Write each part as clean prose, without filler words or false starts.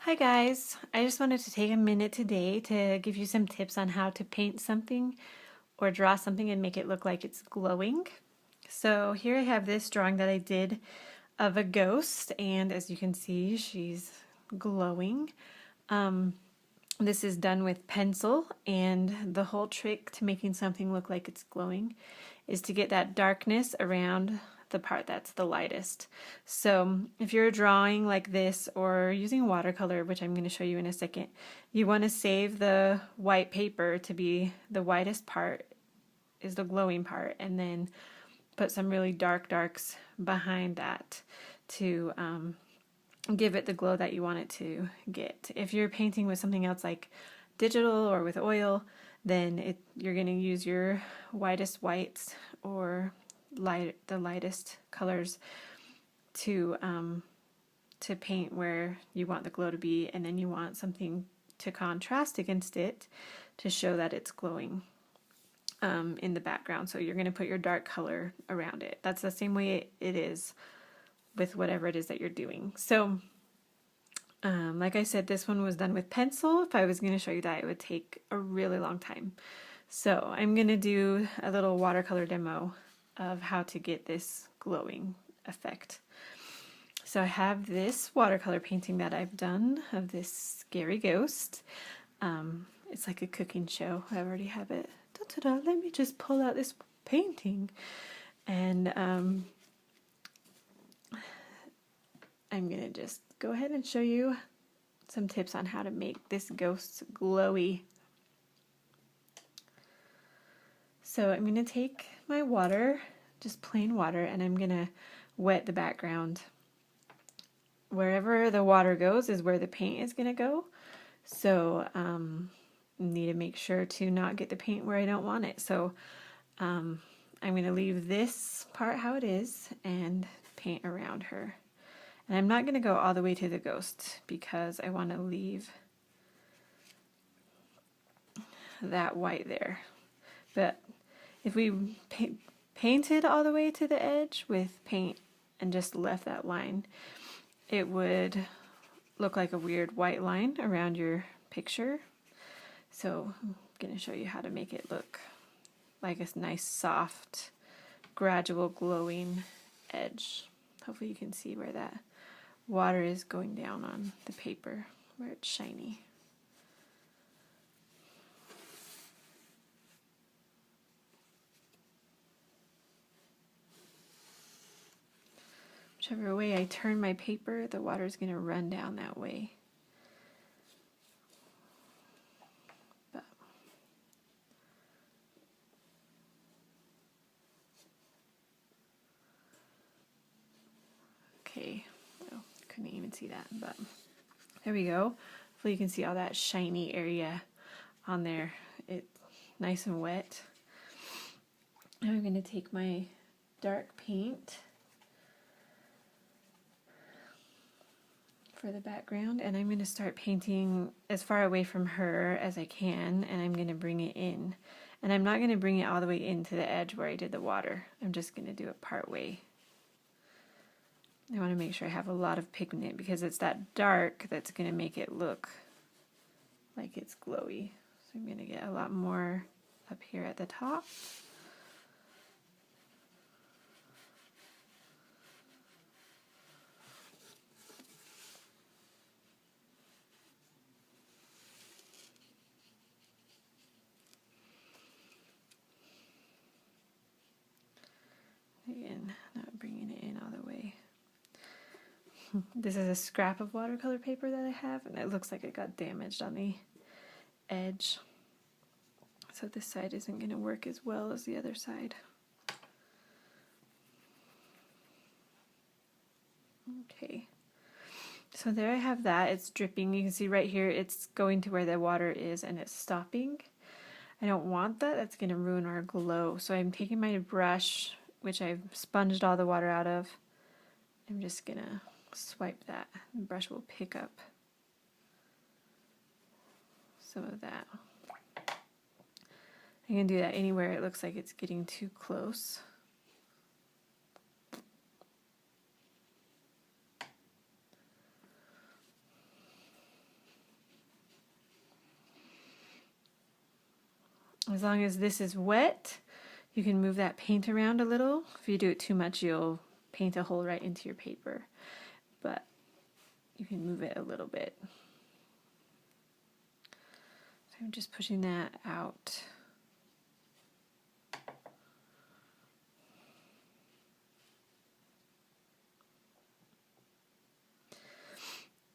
Hi guys, I just wanted to take a minute today to give you some tips on how to paint something or draw something and make it look like it's glowing. So here I have this drawing that I did of a ghost, and as you can see she's glowing. This is done with pencil, and the whole trick to making something look like it's glowing is to get that darkness around the part that's the lightest. So if you're drawing like this or using watercolor, which I'm going to show you in a second, you want to save the white paper to be the whitest part is the glowing part, and then put some really dark darks behind that to give it the glow that you want it to get. If you're painting with something else like digital or with oil, then you're going to use your whitest whites or the lightest colors to paint where you want the glow to be, and then you want something to contrast against it to show that it's glowing in the background. So you're going to put your dark color around it. That's the same way it is with whatever it is that you're doing. So like I said, this one was done with pencil. If I was going to show you that, it would take a really long time. So I'm going to do a little watercolor demo of how to get this glowing effect. So I have this watercolor painting that I've done of this scary ghost. It's like a cooking show. I already have it. Da-da-da, let me just pull out this painting. And I'm going to just go ahead and show you some tips on how to make this ghost glowy. So I'm going to take my water, just plain water, and I'm going to wet the background. Wherever the water goes is where the paint is going to go. So need to make sure to not get the paint where I don't want it. So I'm going to leave this part how it is and paint around her. And I'm not going to go all the way to the ghost because I want to leave that white there. But if we painted all the way to the edge with paint and just left that line, it would look like a weird white line around your picture. So I'm going to show you how to make it look like a nice, soft, gradual glowing edge. Hopefully you can see where that water is going down on the paper, where it's shiny. Whichever way I turn my paper, the water is going to run down that way. But okay, oh, couldn't even see that, but there we go. Hopefully you can see all that shiny area on there. It's nice and wet. Now I'm going to take my dark paint for the background, and I'm going to start painting as far away from her as I can, and I'm going to bring it in. And I'm not going to bring it all the way into the edge where I did the water. I'm just going to do it part way. I want to make sure I have a lot of pigment because it's that dark that's going to make it look like it's glowy. So I'm going to get a lot more up here at the top. Again, not bringing it in all the way. This is a scrap of watercolor paper that I have, and it looks like it got damaged on the edge. So this side isn't going to work as well as the other side. Okay. So there I have that. It's dripping. You can see right here it's going to where the water is and it's stopping. I don't want that. That's going to ruin our glow. So I'm taking my brush, which I've sponged all the water out of. I'm just going to swipe that. The brush will pick up some of that. I'm going to do that anywhere it looks like it's getting too close. As long as this is wet, you can move that paint around a little. If you do it too much, you'll paint a hole right into your paper. But you can move it a little bit. So I'm just pushing that out.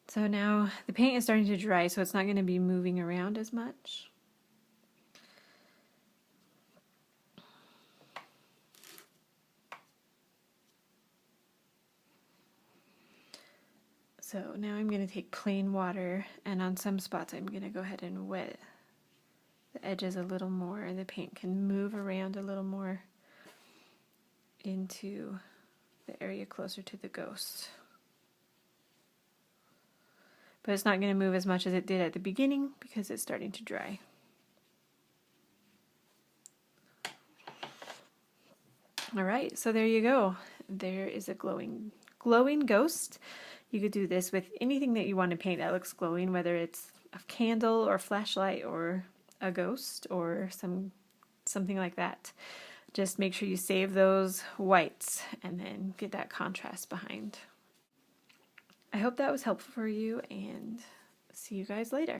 So now the paint is starting to dry, so it's not going to be moving around as much. So now I'm going to take plain water, and on some spots I'm going to go ahead and wet the edges a little more, and the paint can move around a little more into the area closer to the ghost. But it's not going to move as much as it did at the beginning because it's starting to dry. Alright, so there you go. There is a glowing ghost. You could do this with anything that you want to paint that looks glowing, whether it's a candle or flashlight or a ghost or something like that. Just make sure you save those whites and then get that contrast behind. I hope that was helpful for you, and see you guys later.